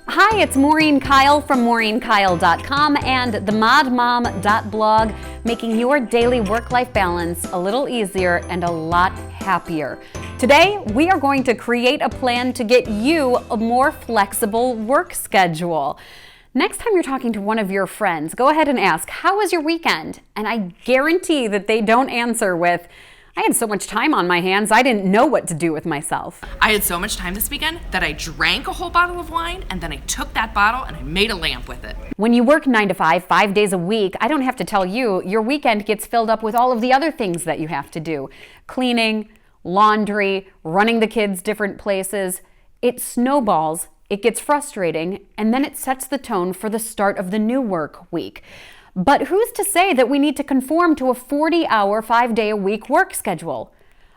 Hi, it's Maureen Kyle from MaureenKyle.com and themodmom.blog, making your daily work-life balance a little easier and a lot happier. Today, we are going to create a plan to get you a more flexible work schedule. Next time you're talking to one of your friends, go ahead and ask, how was your weekend? And I guarantee that they don't answer with, I had so much time on my hands, I didn't know what to do with myself. I had so much time this weekend that I drank a whole bottle of wine, and then I took that bottle and I made a lamp with it. When you work 9 to 5, 5 days a week, I don't have to tell you, your weekend gets filled up with all of the other things that you have to do. Cleaning, laundry, running the kids different places. It snowballs, it gets frustrating, and then it sets the tone for the start of the new work week. But who's to say that we need to conform to a 40-hour, 5-day-a-week work schedule?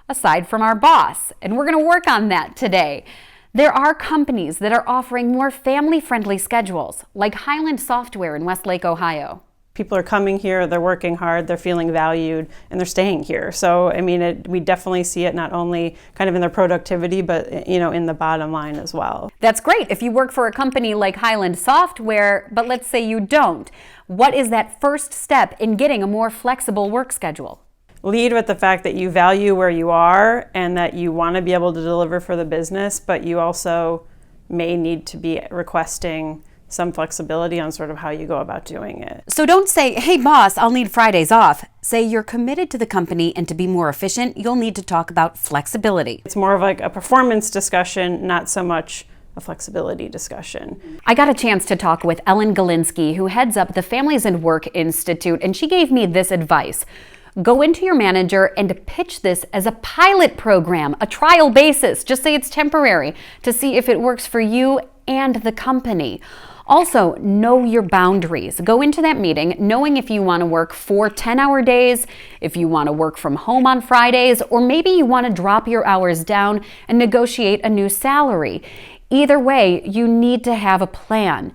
Aside from our boss, and we're going to work on that today. There are companies that are offering more family-friendly schedules, like Highland Software in Westlake, Ohio. People are coming here, they're working hard, they're feeling valued, and they're staying here. So, I mean, we definitely see it not only kind of in their productivity, but, in the bottom line as well. That's great if you work for a company like Highland Software, but let's say you don't. What is that first step in getting a more flexible work schedule? Lead with the fact that you value where you are and that you want to be able to deliver for the business, but you also may need to be requesting some flexibility on sort of how you go about doing it. So don't say, hey boss, I'll need Fridays off. Say you're committed to the company, and to be more efficient, you'll need to talk about flexibility. It's more of like a performance discussion, not so much a flexibility discussion. I got a chance to talk with Ellen Galinsky, who heads up the Families and Work Institute, and she gave me this advice. Go into your manager and pitch this as a pilot program, a trial basis. Just say it's temporary to see if it works for you and the company. Also, know your boundaries. Go into that meeting knowing if you want to work 4 10-hour days, if you want to work from home on Fridays, or maybe you want to drop your hours down and negotiate a new salary. Either way, you need to have a plan.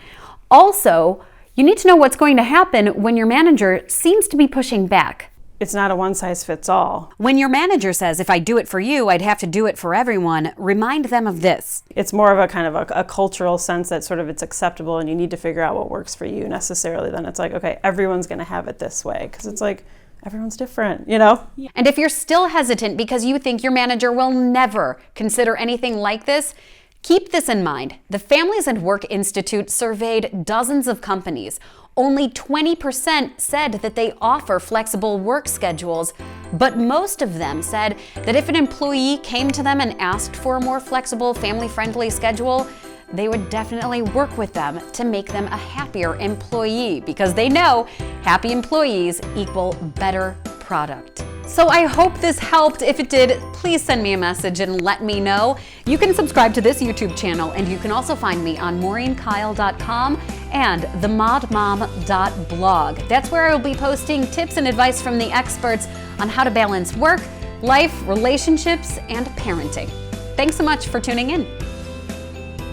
Also, you need to know what's going to happen when your manager seems to be pushing back. It's not a one-size-fits-all. When your manager says, if I do it for you, I'd have to do it for everyone, remind them of this. It's more of a kind of a cultural sense that sort of it's acceptable and you need to figure out what works for you necessarily. Then it's like, okay, everyone's going to have it this way, because it's like, everyone's different, And if you're still hesitant because you think your manager will never consider anything like this, keep this in mind. The Families and Work Institute surveyed dozens of companies. Only 20% said that they offer flexible work schedules, but most of them said that if an employee came to them and asked for a more flexible, family-friendly schedule, they would definitely work with them to make them a happier employee, because they know happy employees equal better product. So I hope this helped. If it did, please send me a message and let me know. You can subscribe to this YouTube channel, and you can also find me on MaureenKyle.com and themodmom.blog. That's where I will be posting tips and advice from the experts on how to balance work, life, relationships, and parenting. Thanks so much for tuning in.